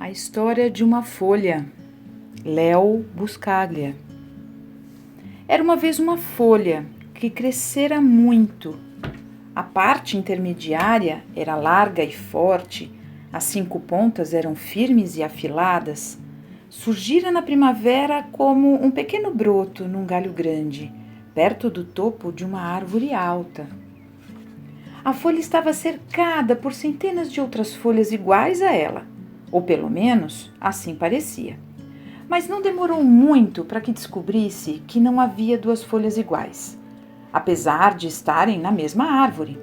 A história de uma folha, Léo Buscaglia. Era uma vez uma folha que crescera muito. A parte intermediária era larga e forte, as 5 pontas eram firmes e afiladas. Surgira na primavera como um pequeno broto num galho grande, perto do topo de uma árvore alta. A folha estava cercada por centenas de outras folhas iguais a ela, ou pelo menos assim parecia. Mas não demorou muito para que descobrisse que não havia 2 folhas iguais, apesar de estarem na mesma árvore.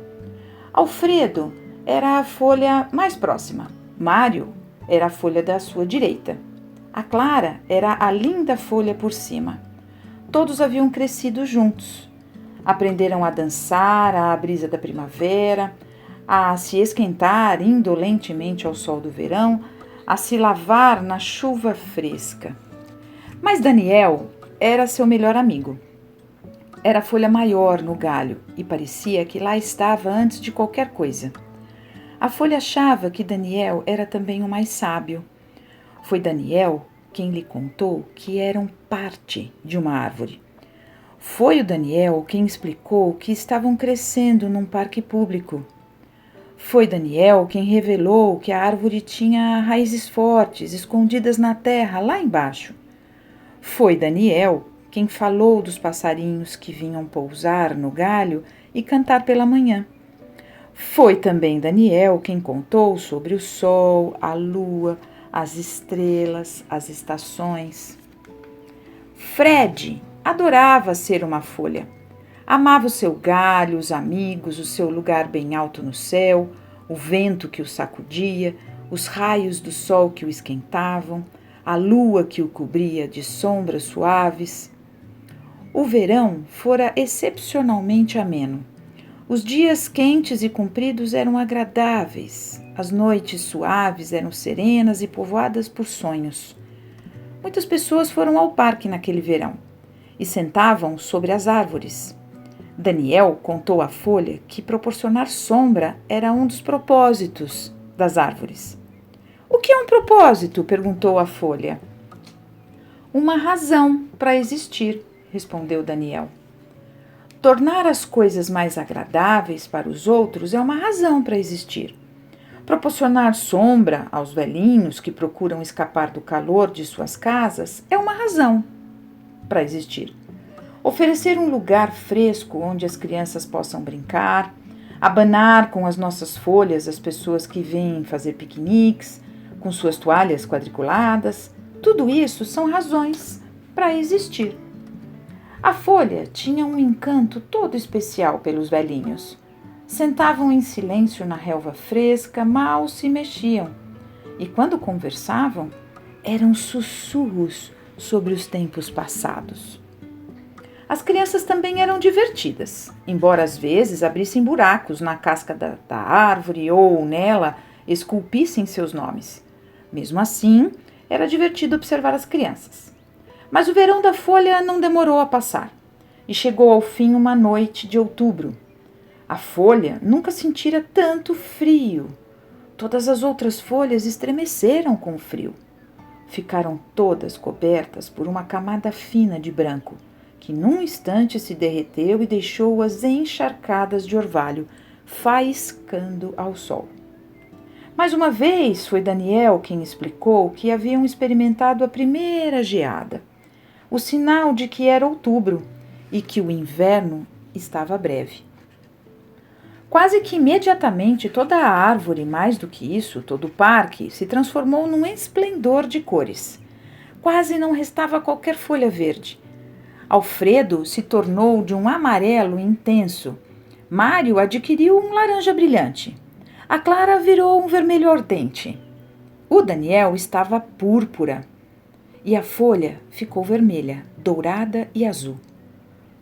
Alfredo era a folha mais próxima, Mário era a folha da sua direita, a Clara era a linda folha por cima. Todos haviam crescido juntos. Aprenderam a dançar à brisa da primavera, a se esquentar indolentemente ao sol do verão, a se lavar na chuva fresca. Mas Daniel era seu melhor amigo. Era a folha maior no galho e parecia que lá estava antes de qualquer coisa. A folha achava que Daniel era também o mais sábio. Foi Daniel quem lhe contou que eram parte de uma árvore. Foi o Daniel quem explicou que estavam crescendo num parque público. Foi Daniel quem revelou que a árvore tinha raízes fortes, escondidas na terra, lá embaixo. Foi Daniel quem falou dos passarinhos que vinham pousar no galho e cantar pela manhã. Foi também Daniel quem contou sobre o sol, a lua, as estrelas, as estações. Fred adorava ser uma folha. Amava o seu galho, os amigos, o seu lugar bem alto no céu, o vento que o sacudia, os raios do sol que o esquentavam, a lua que o cobria de sombras suaves. O verão fora excepcionalmente ameno. Os dias quentes e compridos eram agradáveis, as noites suaves eram serenas e povoadas por sonhos. Muitas pessoas foram ao parque naquele verão e sentavam sobre as árvores. Daniel contou à folha que proporcionar sombra era um dos propósitos das árvores. O que é um propósito? Perguntou a folha. Uma razão para existir, respondeu Daniel. Tornar as coisas mais agradáveis para os outros é uma razão para existir. Proporcionar sombra aos velhinhos que procuram escapar do calor de suas casas é uma razão para existir. Oferecer um lugar fresco onde as crianças possam brincar, abanar com as nossas folhas as pessoas que vêm fazer piqueniques, com suas toalhas quadriculadas, tudo isso são razões para existir. A folha tinha um encanto todo especial pelos velhinhos. Sentavam em silêncio na relva fresca, mal se mexiam, e quando conversavam, eram sussurros sobre os tempos passados. As crianças também eram divertidas, embora às vezes abrissem buracos na casca da árvore ou nela esculpissem seus nomes. Mesmo assim, era divertido observar as crianças. Mas o verão da folha não demorou a passar, e chegou ao fim uma noite de outubro. A folha nunca sentira tanto frio. Todas as outras folhas estremeceram com o frio. Ficaram todas cobertas por uma camada fina de branco, que num instante se derreteu e deixou-as encharcadas de orvalho, faiscando ao sol. Mais uma vez foi Daniel quem explicou que haviam experimentado a primeira geada, o sinal de que era outubro e que o inverno estava breve. Quase que imediatamente toda a árvore, mais do que isso, todo o parque, se transformou num esplendor de cores. Quase não restava qualquer folha verde. Alfredo se tornou de um amarelo intenso. Mário adquiriu um laranja brilhante. A Clara virou um vermelho ardente. O Daniel estava púrpura. E a folha ficou vermelha, dourada e azul.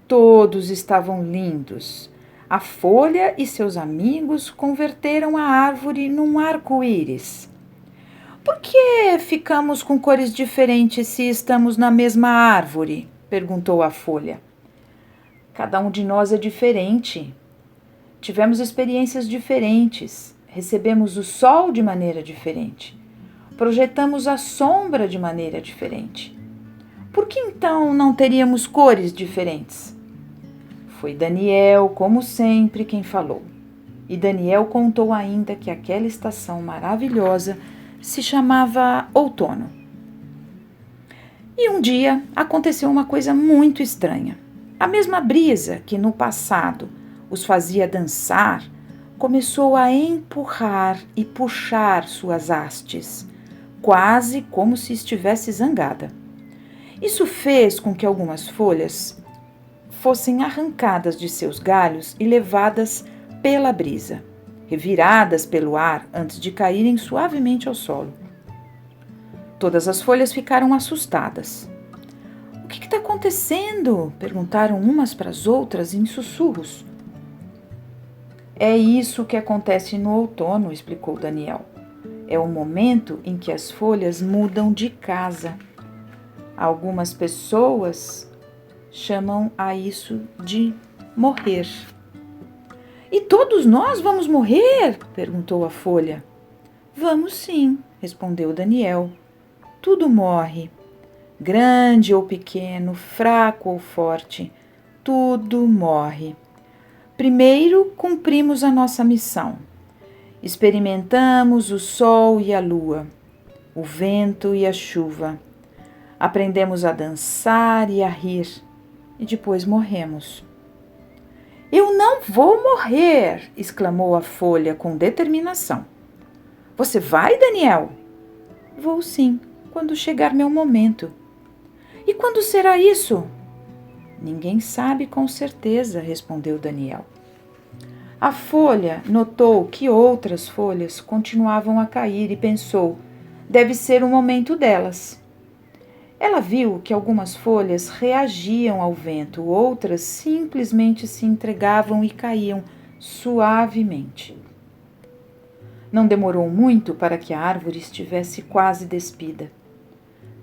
Todos estavam lindos. A folha e seus amigos converteram a árvore num arco-íris. Por que ficamos com cores diferentes se estamos na mesma árvore? Perguntou a folha. Cada um de nós é diferente. Tivemos experiências diferentes. Recebemos o sol de maneira diferente. projetamos a sombra de maneira diferente. Por que então não teríamos cores diferentes? Foi Daniel, como sempre, quem falou. E Daniel contou ainda que aquela estação maravilhosa se chamava outono. E um dia aconteceu uma coisa muito estranha. A mesma brisa que no passado os fazia dançar começou a empurrar e puxar suas hastes, quase como se estivesse zangada. Isso fez com que algumas folhas fossem arrancadas de seus galhos e levadas pela brisa, reviradas pelo ar antes de caírem suavemente ao solo. Todas as folhas ficaram assustadas. O que está acontecendo? Perguntaram umas para as outras em sussurros. É isso que acontece no outono, explicou Daniel. É o momento em que as folhas mudam de casa. Algumas pessoas chamam a isso de morrer. E todos nós vamos morrer? Perguntou a folha. Vamos sim, respondeu Daniel. Tudo morre. Grande ou pequeno, fraco ou forte, tudo morre. Primeiro cumprimos a nossa missão. Experimentamos o sol e a lua, o vento e a chuva. Aprendemos a dançar e a rir, e depois morremos. Eu não vou morrer! Exclamou a folha com determinação. Você vai, Daniel? Vou sim, quando chegar meu momento. E quando será isso? Ninguém sabe com certeza, respondeu Daniel. A folha notou que outras folhas continuavam a cair e pensou: deve ser o momento delas. Ela viu que algumas folhas reagiam ao vento, outras simplesmente se entregavam e caíam suavemente. Não demorou muito para que a árvore estivesse quase despida.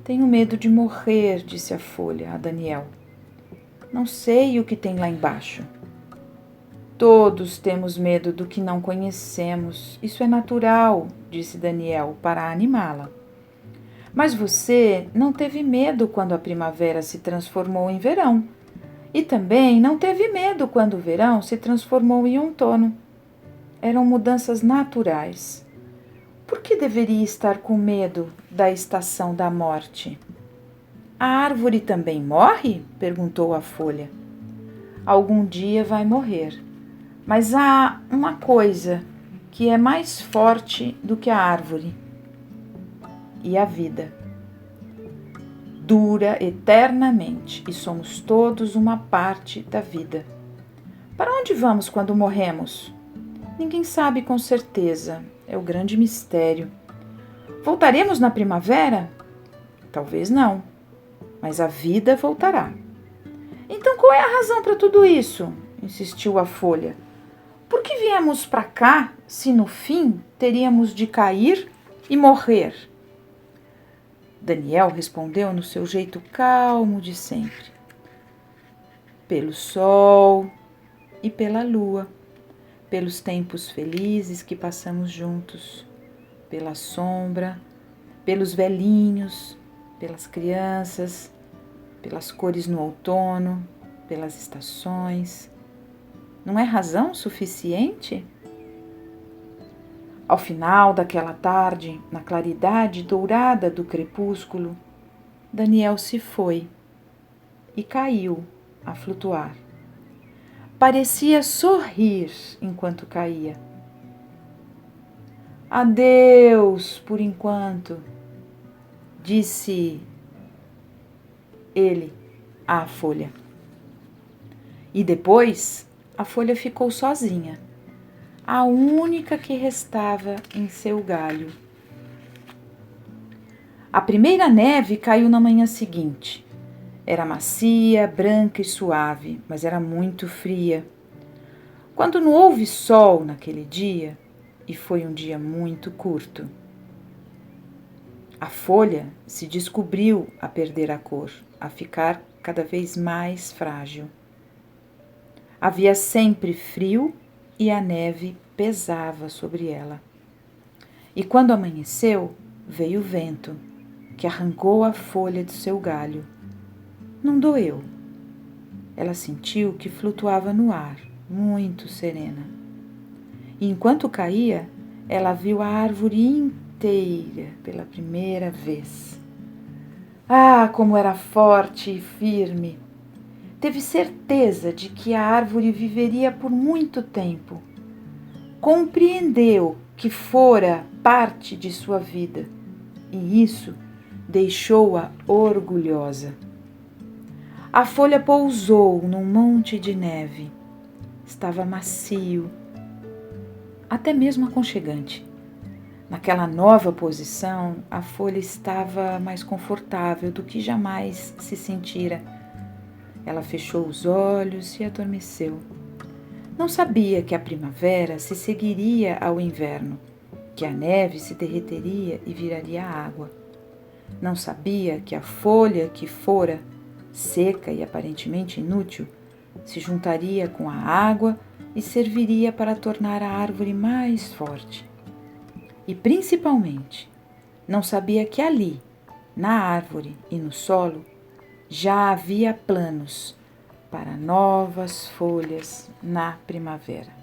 Tenho medo de morrer, disse a folha a Daniel. Não sei o que tem lá embaixo. Todos temos medo do que não conhecemos. Isso é natural, disse Daniel para animá-la. Mas você não teve medo quando a primavera se transformou em verão. E também não teve medo quando o verão se transformou em outono. Eram mudanças naturais. Por que deveria estar com medo da estação da morte? A árvore também morre? Perguntou a folha. Algum dia vai morrer. Mas há uma coisa que é mais forte do que a árvore. E a vida. Dura eternamente e somos todos uma parte da vida. Para onde vamos quando morremos? Ninguém sabe com certeza. É o grande mistério. Voltaremos na primavera? Talvez não, mas a vida voltará. Então qual é a razão para tudo isso? Insistiu a folha. Por que viemos para cá se no fim teríamos de cair e morrer? Daniel respondeu no seu jeito calmo de sempre. Pelo sol e pela lua, pelos tempos felizes que passamos juntos, pela sombra, pelos velhinhos, pelas crianças, pelas cores no outono, pelas estações. Não é razão suficiente? Ao final daquela tarde, na claridade dourada do crepúsculo, Daniel se foi e caiu a flutuar. Parecia sorrir enquanto caía. Adeus, por enquanto, disse ele à folha. E depois a folha ficou sozinha, a única que restava em seu galho. A primeira neve caiu na manhã seguinte. Era macia, branca e suave, mas era muito fria. Quando não houve sol naquele dia, e foi um dia muito curto, a folha se descobriu a perder a cor, a ficar cada vez mais frágil. Havia sempre frio e a neve pesava sobre ela. E quando amanheceu, veio o vento, que arrancou a folha do seu galho. Não doeu. Ela sentiu que flutuava no ar, muito serena. E enquanto caía, ela viu a árvore inteira pela primeira vez. Ah, como era forte e firme! Teve certeza de que a árvore viveria por muito tempo. Compreendeu que fora parte de sua vida, e isso deixou-a orgulhosa. A folha pousou num monte de neve. Estava macio, até mesmo aconchegante. Naquela nova posição, a folha estava mais confortável do que jamais se sentira. Ela fechou os olhos e adormeceu. Não sabia que a primavera se seguiria ao inverno, que a neve se derreteria e viraria água. Não sabia que a folha que fora seca e aparentemente inútil, se juntaria com a água e serviria para tornar a árvore mais forte. E, principalmente, não sabia que ali, na árvore e no solo, já havia planos para novas folhas na primavera.